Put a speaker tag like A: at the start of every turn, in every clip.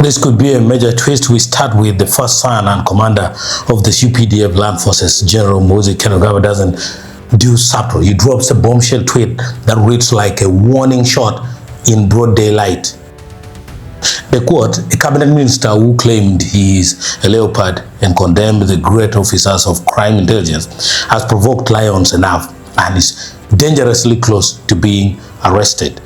A: This could be a major twist. We start with the first son and commander of the UPDF land forces, General Muhoozi. Doesn't do subtle. He drops a bombshell tweet that reads like a warning shot in broad daylight. The quote, a cabinet minister who claimed he is a leopard and condemned the great officers of crime intelligence has provoked lions enough and is dangerously close to being arrested.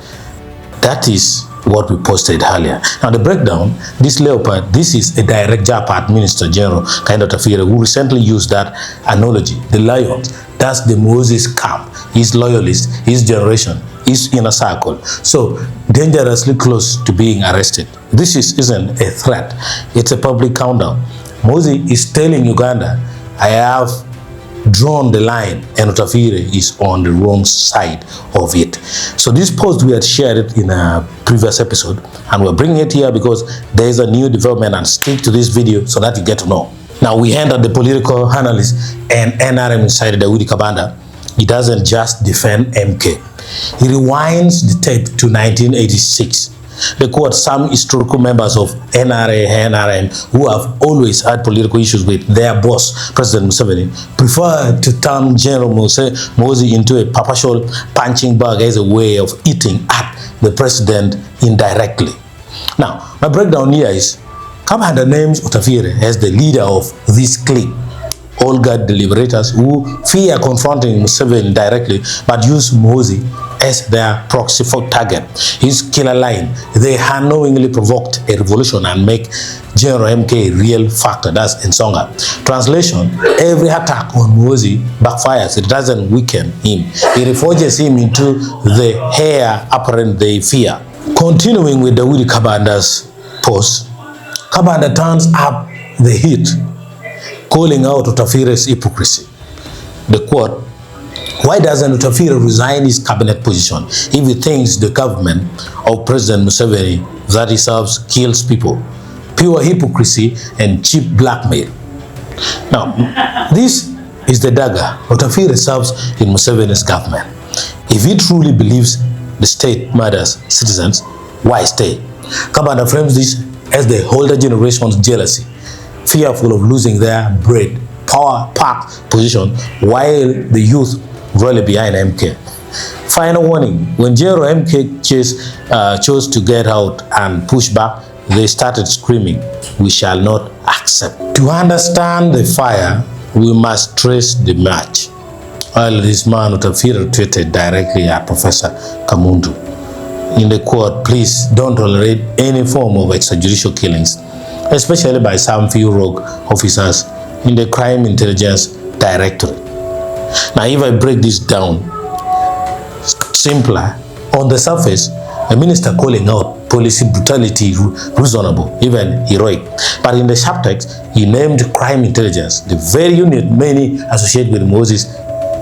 A: That is what we posted earlier. Now the breakdown, this leopard, this is a direct jab at Minister General Otafire, who recently used that analogy. The lions, that's the Moses camp, his loyalists, his generation, his inner circle. So dangerously close to being arrested. This isn't a threat, it's a public countdown. Muhoozi is telling Uganda, I have drawn the line and Otafire is on the wrong side of it. So this post, we had shared it in a previous episode and we're bringing it here because there is a new development, and stick to this video so that you get to know. Now we hand out the political analyst and NRM inside the Kabanda. He doesn't just defend MK. He rewinds the tape to 1986. They quote some historical members of NRA, NRM, who have always had political issues with their boss, President Museveni, prefer to turn General Muhoozi into a perpetual punching bag as a way of eating at the president indirectly. Now, my breakdown here is, Kabanda names Otafire as the leader of this clique. All God deliberators who fear confronting Museveni directly but use Muhoozi as their proxy for target. His killer line, they unknowingly provoked a revolution and make General MK a real factor. That's Nsonga. Translation, every attack on Muhoozi backfires. It doesn't weaken him. It reforges him into the heir apparent they fear. Continuing with the Willy Kabanda's post, Kabanda turns up the heat, calling out Otafire's hypocrisy. The quote, why doesn't Otafire resign his cabinet position if he thinks the government of President Museveni that he serves kills people? Pure hypocrisy and cheap blackmail. Now, this is the dagger. Otafire serves in Museveni's government. If he truly believes the state murders citizens, why stay? Kabanda frames this as the older generation's jealousy, fearful of losing their bread, power, packed position, while the youth rally behind MK. Final warning, when General MK chose to get out and push back, they started screaming, we shall not accept. To understand the fire, we must trace the match. While this man Otafire tweeted directly at Professor Kamundu. In the quote, please don't tolerate any form of extrajudicial killings, especially by some few rogue officers in the Crime Intelligence Directorate. Now, if I break this down simpler, on the surface, a minister calling out policy brutality reasonable, even heroic. But in the subtext, he named crime intelligence, the very unit many associate with Moses,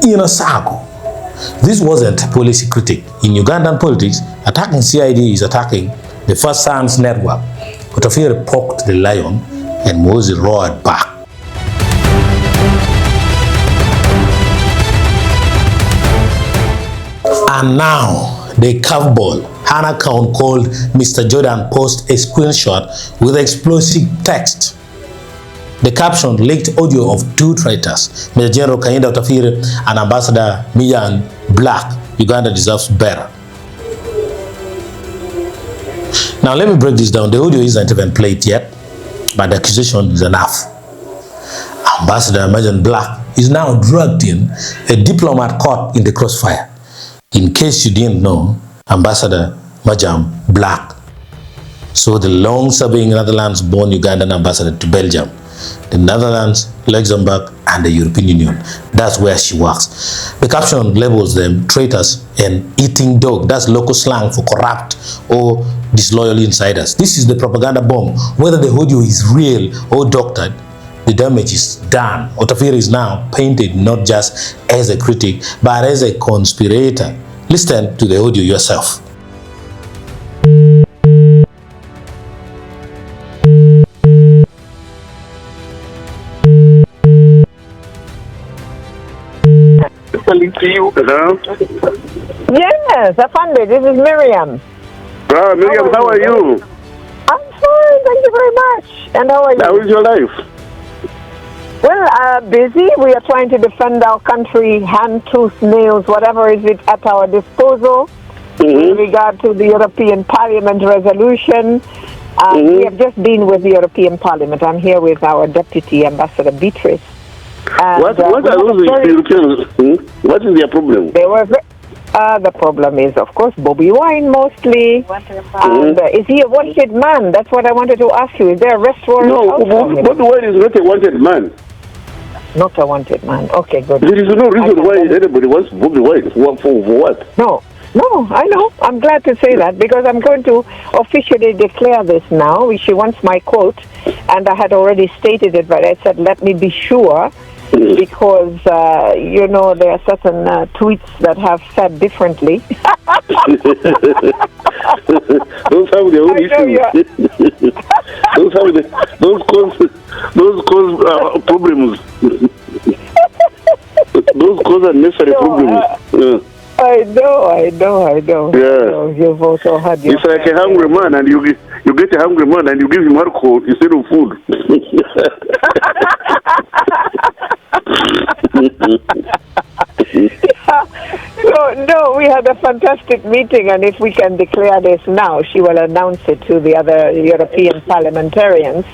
A: inner circle. This wasn't a policy critic. In Ugandan politics, attacking CID is attacking the First Sons network. Otafire poked the lion and Muhoozi roared back. And now, the curveball. An account called Mr. Jordan posts a screenshot with explosive text. The caption, leaked audio of two traitors, Major General Otafire and Ambassador Miyan Black. Uganda deserves better. Now let me break this down. The audio isn't even played yet, but the accusation is enough. Ambassador Miyan Black is now dragged in, a diplomat caught in the crossfire. In case you didn't know, Ambassador Miyan Black, so the long-serving Netherlands-born Ugandan ambassador to Belgium, the Netherlands, Luxembourg, and the European Union. That's where she works. The caption labels them traitors and eating dog. That's local slang for corrupt or disloyal insiders. This is the propaganda bomb. Whether the audio is real or doctored, the damage is done. Otafire is now painted not just as a critic, but as a conspirator. Listen to the audio yourself.
B: Listening to you. Hello?
C: Yes, Afande, this is Miriam.
B: Miriam, how are you?
C: I'm fine, thank you very much. And how are you?
B: How is your life?
C: Well, busy. We are trying to defend our country, hand, tooth, nails, whatever is it at our disposal. With regard to the European Parliament resolution. We have just been with the European Parliament. I'm here with our Deputy Ambassador Beatrice. And,
B: What are those Europeans? What is their problem?
C: They were. The problem is, of course, Bobby Wine mostly. And is he a wanted man? That's what I wanted to ask you. Is there a arrest warrant?
B: No, Bobby Wine is not a wanted man.
C: Not a wanted man. Okay, good.
B: There is no reason why anybody wants Bobby Wine. For what?
C: No, I know. I'm glad to say that because I'm going to officially declare this now. She wants my quote, and I had already stated it, but I said, let me be sure. Because, you know, there are certain tweets that have said differently.
B: Those have their own issues. those cause problems. Those cause unnecessary problems.
C: I know.
B: Yeah.
C: You've also had your...
B: It's like a hungry man, and you get a hungry man, and you give him alcohol instead of food.
C: No, we had a fantastic meeting, and if we can declare this now, she will announce it to the other European parliamentarians.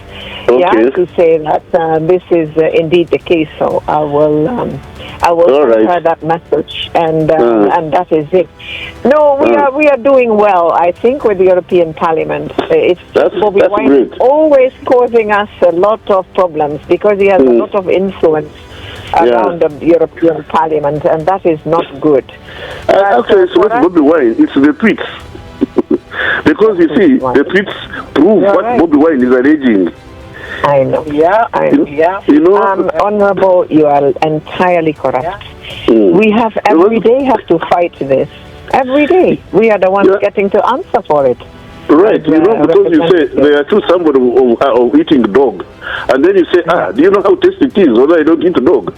B: Okay.
C: Yeah, to say that this is indeed the case. So I will send her that message, and that is it. No, we are doing well, I think, with the European Parliament. It's Bobby Wine is always causing us a lot of problems because he has a lot of influence around the European Parliament, and that is not good.
B: Actually, it's not Bobby Wine, it's the tweets. Because you see, the tweets prove what Bobby Wine is alleging.
C: I know. Yeah.
B: You know,
C: Honorable, you are entirely correct. We have every day have to fight this. Every day. We are the ones getting to answer for it.
B: Right, you know, because you say they accuse somebody of eating dog, and then you say, do you know how tasty it is? Although I don't eat dog.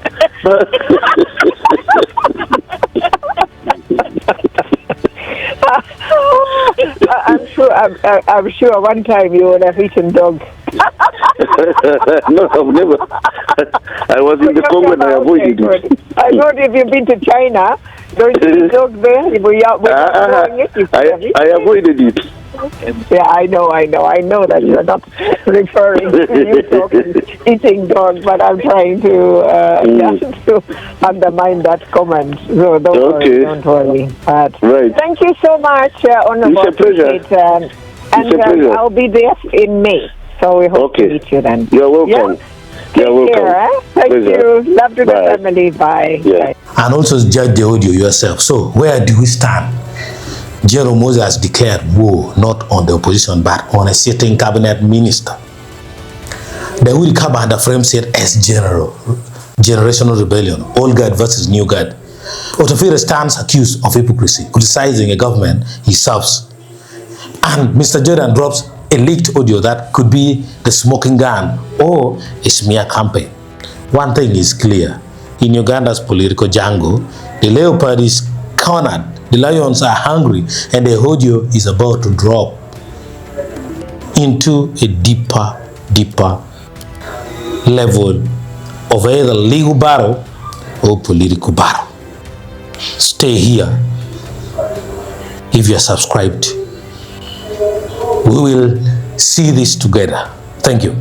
C: I'm sure one time you would have eaten dog.
B: No, I've never. I was in the Congo and I avoided it.
C: I know if you've been to China, don't you eat dog there?
B: I avoided it.
C: Yeah, I know that you're not referring to you talking, eating dog, but I'm trying to undermine that comment. So don't worry.
B: Right.
C: Thank you so much, Honorable.
B: It's a pleasure.
C: And I'll be there in May, so we hope to meet you then.
B: You're welcome.
C: Yeah? Take care, Thank you. Love to the family. Bye.
B: Yeah.
C: Bye.
A: And also judge the audio yourself. So where do we stand? General Muhoozi has declared war not on the opposition but on a sitting cabinet minister. The Uri Kabanda frame said as generational rebellion, old guard versus new guard. Otafire stands accused of hypocrisy, criticizing a government he serves. And Mr. Jordan drops a leaked audio that could be the smoking gun or a smear campaign. One thing is clear. In Uganda's political jungle, the leopard is cornered, the lions are hungry, and the audio is about to drop into a deeper level of either legal battle or political battle. Stay here if you are subscribed. We will see this together. Thank you.